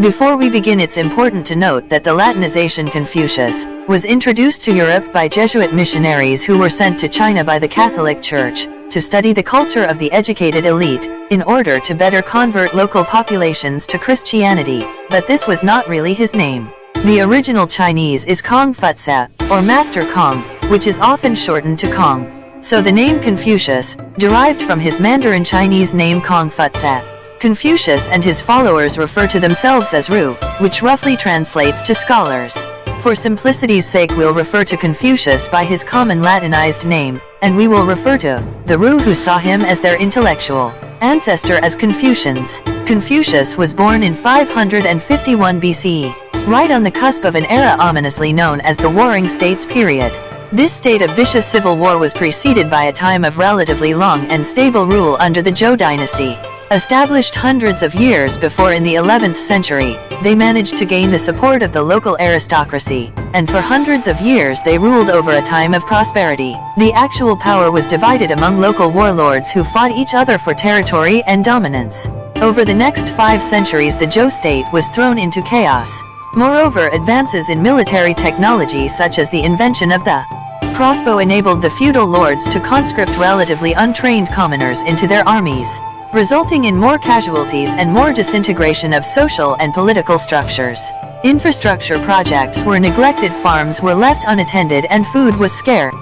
Before we begin, it's important to note that the Latinization Confucius was introduced to Europe by Jesuit missionaries who were sent to China by the Catholic Church to study the culture of the educated elite in order to better convert local populations to Christianity, but this was not really his name. The original Chinese is Kong Futsa, or Master Kong, which is often shortened to Kong. So the name Confucius derived from his Mandarin Chinese name Kong Futsa. Confucius and his followers refer to themselves as Ru, which roughly translates to scholars. For simplicity's sake, we'll refer to Confucius by his common Latinized name, and we will refer to the Ru who saw him as their intellectual ancestor as Confucians. Confucius was born in 551 BCE, right on the cusp of an era ominously known as the Warring States period. This state of vicious civil war was preceded by a time of relatively long and stable rule under the Zhou dynasty. Established hundreds of years before in the 11th century, they managed to gain the support of the local aristocracy, and for hundreds of years they ruled over a time of prosperity. The actual power was divided among local warlords who fought each other for territory and dominance. Over the next 5 centuries, the Zhou state was thrown into chaos. Moreover, advances in military technology such as the invention of the crossbow enabled the feudal lords to conscript relatively untrained commoners into their armies, resulting in more casualties and more disintegration of social and political structures. Infrastructure projects were neglected, farms were left unattended, and food was scarce.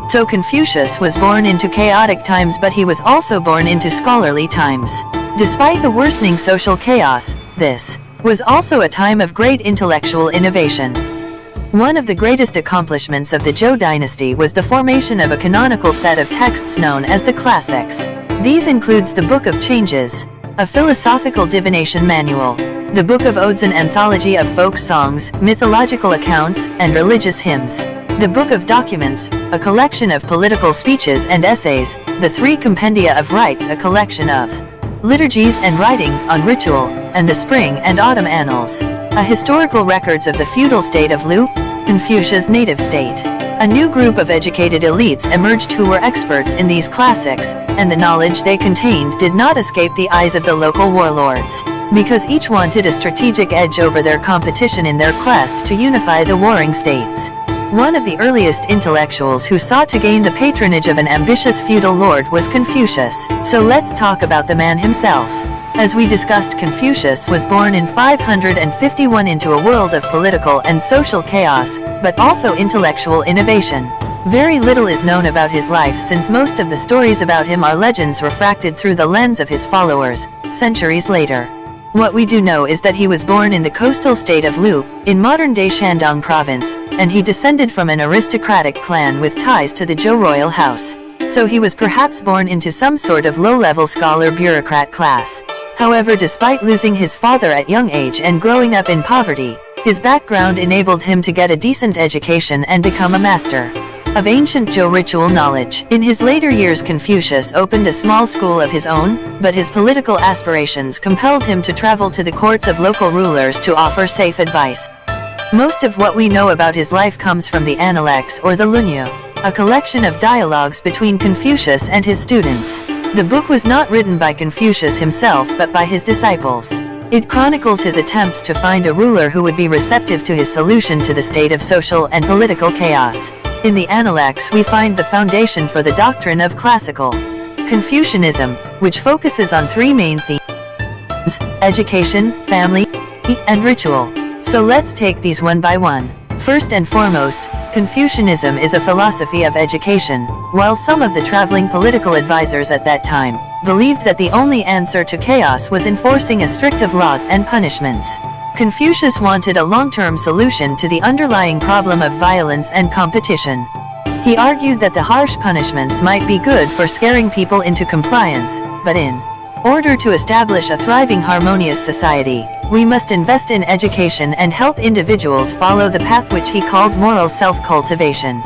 So Confucius was born into chaotic times, but he was also born into scholarly times. Despite the worsening social chaos, this was also a time of great intellectual innovation. One of the greatest accomplishments of the Zhou dynasty was the formation of a canonical set of texts known as the classics. These includes the Book of Changes, a philosophical divination manual, the Book of Odes, an anthology of folk songs, mythological accounts, and religious hymns, the Book of Documents, a collection of political speeches and essays, the 3 Compendia of Rites, a collection of liturgies and writings on ritual, and the Spring and Autumn Annals, a historical records of the feudal state of Lu, Confucia's native state. A new group of educated elites emerged who were experts in these classics, and the knowledge they contained did not escape the eyes of the local warlords, because each wanted a strategic edge over their competition in their quest to unify the warring states. One of the earliest intellectuals who sought to gain the patronage of an ambitious feudal lord was Confucius. So let's talk about the man himself. As we discussed, Confucius was born in 551 into a world of political and social chaos, but also intellectual innovation. Very little is known about his life, since most of the stories about him are legends refracted through the lens of his followers, centuries later. What we do know is that he was born in the coastal state of Lu, in modern-day Shandong province, and he descended from an aristocratic clan with ties to the Zhou royal house. So he was perhaps born into some sort of low-level scholar bureaucrat class. However, despite losing his father at young age and growing up in poverty, his background enabled him to get a decent education and become a master of ancient Zhou ritual knowledge. In his later years, Confucius opened a small school of his own, but his political aspirations compelled him to travel to the courts of local rulers to offer safe advice. Most of what we know about his life comes from the Analects or the Lunyu, a collection of dialogues between Confucius and his students. The book was not written by Confucius himself but by his disciples. It chronicles his attempts to find a ruler who would be receptive to his solution to the state of social and political chaos. In the Analects we find the foundation for the doctrine of classical Confucianism, which focuses on 3 main themes: education, family, and ritual. So let's take these one by one. First and foremost, Confucianism is a philosophy of education. While some of the traveling political advisors at that time believed that the only answer to chaos was enforcing a strict of laws and punishments, Confucius wanted a long-term solution to the underlying problem of violence and competition. He argued that the harsh punishments might be good for scaring people into compliance, but in order to establish a thriving, harmonious society, we must invest in education and help individuals follow the path which he called moral self-cultivation.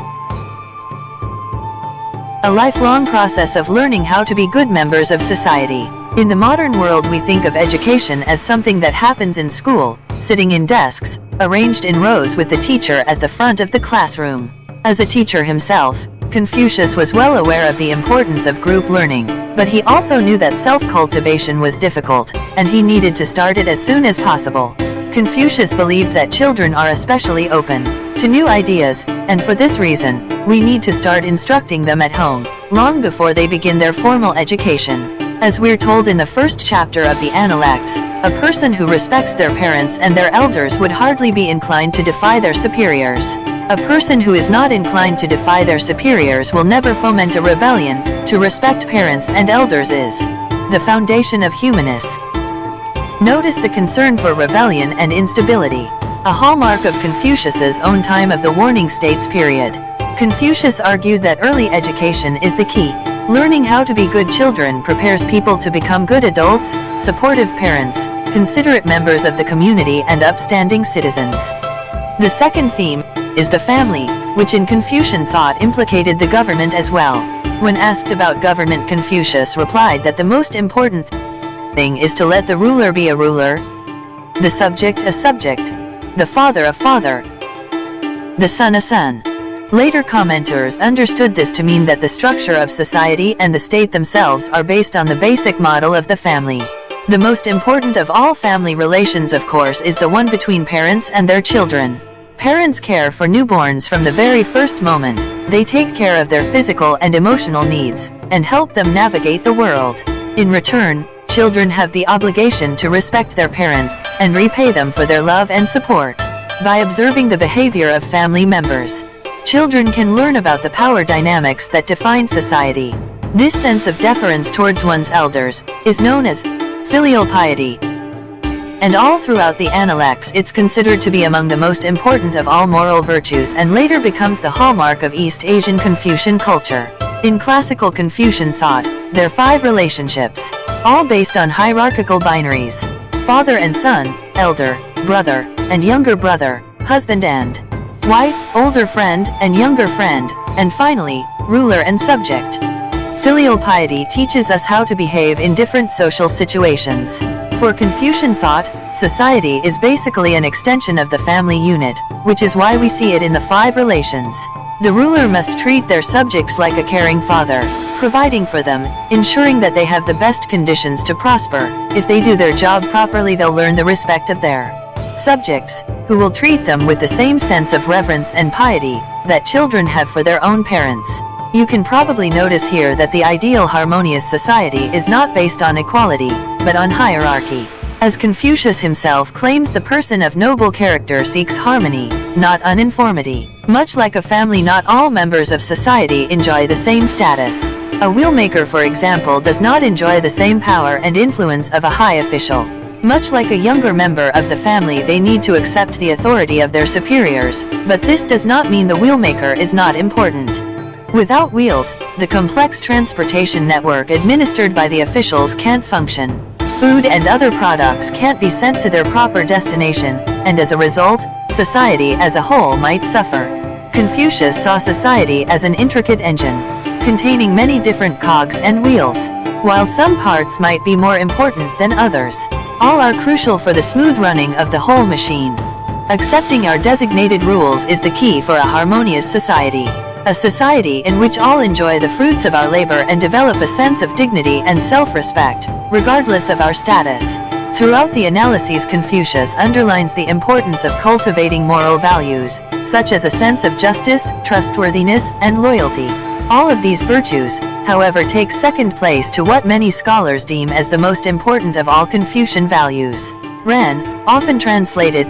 A lifelong process of learning how to be good members of society. In the modern world, we think of education as something that happens in school, sitting in desks, arranged in rows with the teacher at the front of the classroom. As a teacher himself, Confucius was well aware of the importance of group learning, but he also knew that self-cultivation was difficult, and he needed to start it as soon as possible. Confucius believed that children are especially open to new ideas, and for this reason, we need to start instructing them at home, long before they begin their formal education. As we're told in the first chapter of the Analects, a person who respects their parents and their elders would hardly be inclined to defy their superiors. A person who is not inclined to defy their superiors will never foment a rebellion. To respect parents and elders is the foundation of humanness. Notice the concern for rebellion and instability, a hallmark of Confucius's own time of the Warning States period. Confucius argued that early education is the key. Learning how to be good children prepares people to become good adults, supportive parents, considerate members of the community, and upstanding citizens. The second theme is the family, which in Confucian thought implicated the government as well. When asked about government, Confucius replied that the most important thing is to let the ruler be a ruler, the subject a subject, the father a father, the son a son. Later commenters understood this to mean that the structure of society and the state themselves are based on the basic model of the family. The most important of all family relations, of course, is the one between parents and their children. Parents care for newborns from the very first moment. They take care of their physical and emotional needs, and help them navigate the world. In return, children have the obligation to respect their parents, and repay them for their love and support. By observing the behavior of family members, children can learn about the power dynamics that define society. This sense of deference towards one's elders is known as filial piety. And all throughout the Analects, it's considered to be among the most important of all moral virtues, and later becomes the hallmark of East Asian Confucian culture. In classical Confucian thought, there are 5 relationships, all based on hierarchical binaries: father and son, elder, brother, and younger brother, husband and wife, older friend and younger friend, and finally, ruler and subject. Filial piety teaches us how to behave in different social situations. For Confucian thought, society is basically an extension of the family unit, which is why we see it in the 5 relations. The ruler must treat their subjects like a caring father, providing for them, ensuring that they have the best conditions to prosper. If they do their job properly, they'll learn the respect of their subjects, who will treat them with the same sense of reverence and piety that children have for their own parents. You can probably notice here that the ideal harmonious society is not based on equality, but on hierarchy. As Confucius himself claims, the person of noble character seeks harmony, not uniformity. Much like a family, not all members of society enjoy the same status. A wheelmaker, for example, does not enjoy the same power and influence of a high official. Much like a younger member of the family, they need to accept the authority of their superiors, but this does not mean the wheelmaker is not important. Without wheels, the complex transportation network administered by the officials can't function. Food and other products can't be sent to their proper destination, and as a result, society as a whole might suffer. Confucius saw society as an intricate engine, containing many different cogs and wheels. While some parts might be more important than others, all are crucial for the smooth running of the whole machine. Accepting our designated rules is the key for a harmonious society. A society in which all enjoy the fruits of our labor and develop a sense of dignity and self-respect, regardless of our status. Throughout the analyses, Confucius underlines the importance of cultivating moral values, such as a sense of justice, trustworthiness, and loyalty. All of these virtues, however, take second place to what many scholars deem as the most important of all Confucian values: Ren, often translated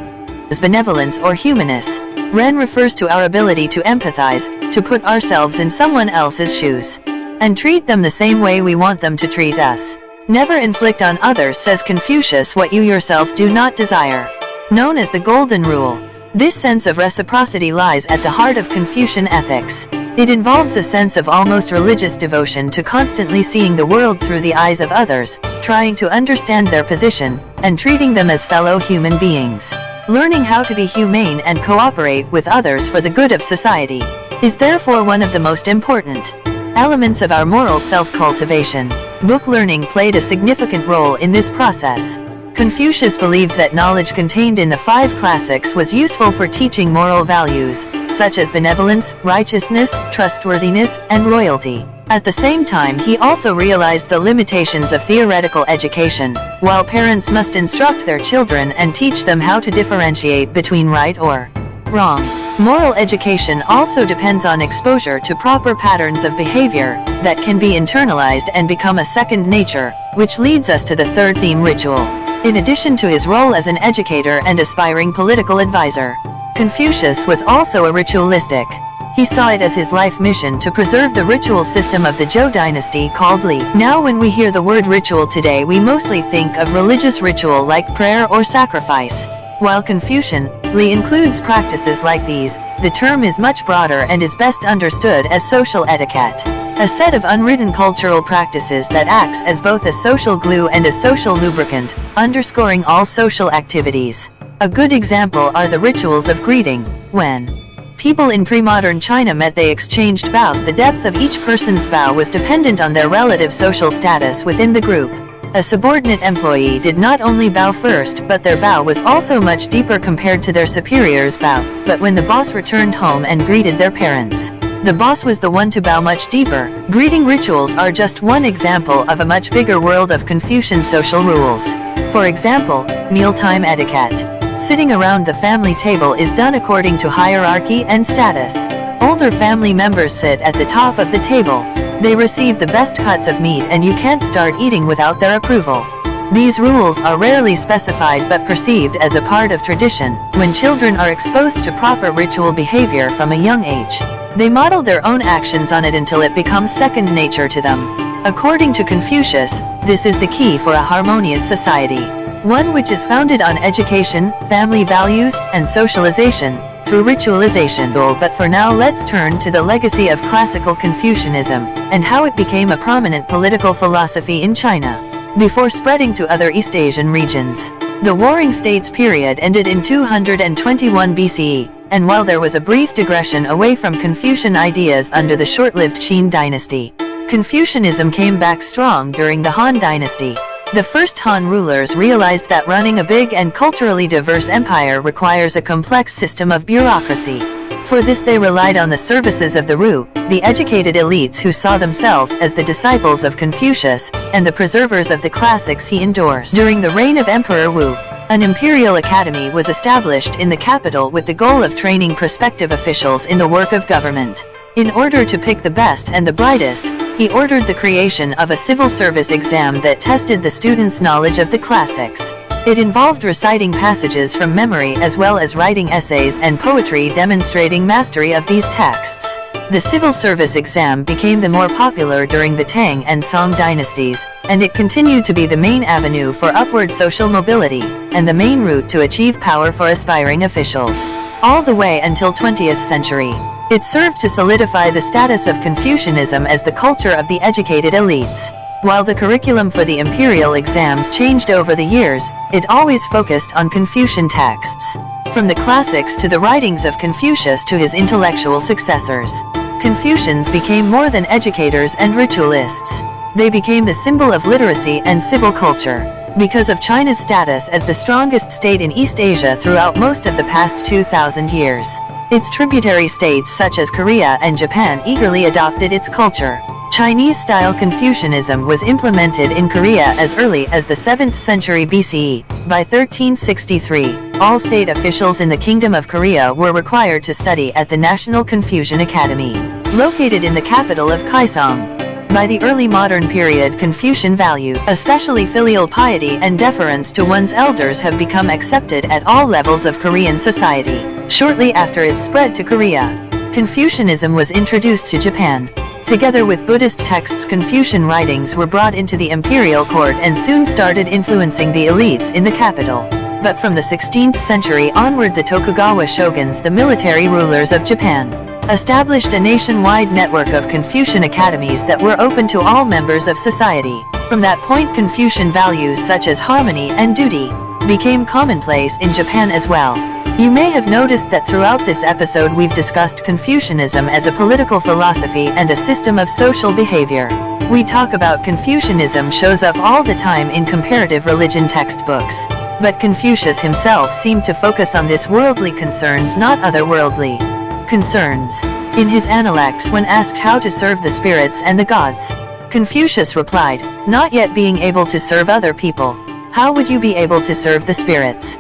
as benevolence or humanness. Ren refers to our ability to empathize, to put ourselves in someone else's shoes, and treat them the same way we want them to treat us. Never inflict on others, says Confucius, what you yourself do not desire. Known as the Golden Rule, this sense of reciprocity lies at the heart of Confucian ethics. It involves a sense of almost religious devotion to constantly seeing the world through the eyes of others, trying to understand their position, and treating them as fellow human beings. Learning how to be humane and cooperate with others for the good of society is therefore one of the most important elements of our moral self-cultivation. Book learning played a significant role in this process. Confucius believed that knowledge contained in the 5 classics was useful for teaching moral values, such as benevolence, righteousness, trustworthiness, and loyalty. At the same time, he also realized the limitations of theoretical education. While parents must instruct their children and teach them how to differentiate between right or wrong, moral education also depends on exposure to proper patterns of behavior that can be internalized and become a second nature, which leads us to the third theme: ritual. In addition to his role as an educator and aspiring political advisor, Confucius was also a ritualistic. He saw it as his life mission to preserve the ritual system of the Zhou dynasty called Li. Now when we hear the word ritual today, we mostly think of religious ritual like prayer or sacrifice. While Confucian Li includes practices like these, the term is much broader and is best understood as social etiquette, a set of unwritten cultural practices that acts as both a social glue and a social lubricant, underscoring all social activities. A good example are the rituals of greeting. When people in pre-modern China met, they exchanged bows. The depth of each person's bow was dependent on their relative social status within the group. A subordinate employee did not only bow first, but their bow was also much deeper compared to their superior's bow. But when the boss returned home and greeted their parents, the boss was the one to bow much deeper. Greeting rituals are just one example of a much bigger world of Confucian social rules. For example, mealtime etiquette. Sitting around the family table is done according to hierarchy and status. Older family members sit at the top of the table. They receive the best cuts of meat and you can't start eating without their approval. These rules are rarely specified but perceived as a part of tradition. When children are exposed to proper ritual behavior from a young age, they model their own actions on it until it becomes second nature to them. According to Confucius, this is the key for a harmonious society, one which is founded on education, family values, and socialization through ritualization. But for now, let's turn to the legacy of classical Confucianism and how it became a prominent political philosophy in China before spreading to other East Asian regions. The Warring States period ended in 221 BCE, and while there was a brief digression away from Confucian ideas under the short-lived Qin dynasty, Confucianism came back strong during the Han dynasty. The first Han rulers realized that running a big and culturally diverse empire requires a complex system of bureaucracy. For this they relied on the services of the Ru, the educated elites who saw themselves as the disciples of Confucius, and the preservers of the classics he endorsed. During the reign of Emperor Wu, an imperial academy was established in the capital with the goal of training prospective officials in the work of government. In order to pick the best and the brightest, he ordered the creation of a civil service exam that tested the students' knowledge of the classics. It involved reciting passages from memory as well as writing essays and poetry demonstrating mastery of these texts. The civil service exam became the more popular during the Tang and Song dynasties, and it continued to be the main avenue for upward social mobility, and the main route to achieve power for aspiring officials, all the way until 20th century. It served to solidify the status of Confucianism as the culture of the educated elites. While the curriculum for the imperial exams changed over the years, it always focused on Confucian texts, from the classics to the writings of Confucius to his intellectual successors. Confucians became more than educators and ritualists. They became the symbol of literacy and civil culture. Because of China's status as the strongest state in East Asia throughout most of the past 2,000 years, its tributary states such as Korea and Japan eagerly adopted its culture. Chinese-style Confucianism was implemented in Korea as early as the 7th century BCE. By 1363, all state officials in the Kingdom of Korea were required to study at the National Confucian Academy, located in the capital of Kaesong. By the early modern period, Confucian value, especially filial piety and deference to one's elders, have become accepted at all levels of Korean society. Shortly after its spread to Korea, Confucianism was introduced to Japan. Together with Buddhist texts, Confucian writings were brought into the imperial court and soon started influencing the elites in the capital. But from the 16th century onward, the Tokugawa shoguns, the military rulers of Japan, established a nationwide network of Confucian academies that were open to all members of society. From that point, Confucian values such as harmony and duty became commonplace in Japan as well. You may have noticed that throughout this episode we've discussed Confucianism as a political philosophy and a system of social behavior. We talk about Confucianism shows up all the time in comparative religion textbooks. But Confucius himself seemed to focus on this worldly concerns, not otherworldly concerns. In his Analects, when asked how to serve the spirits and the gods, Confucius replied, "Not yet being able to serve other people, how would you be able to serve the spirits?"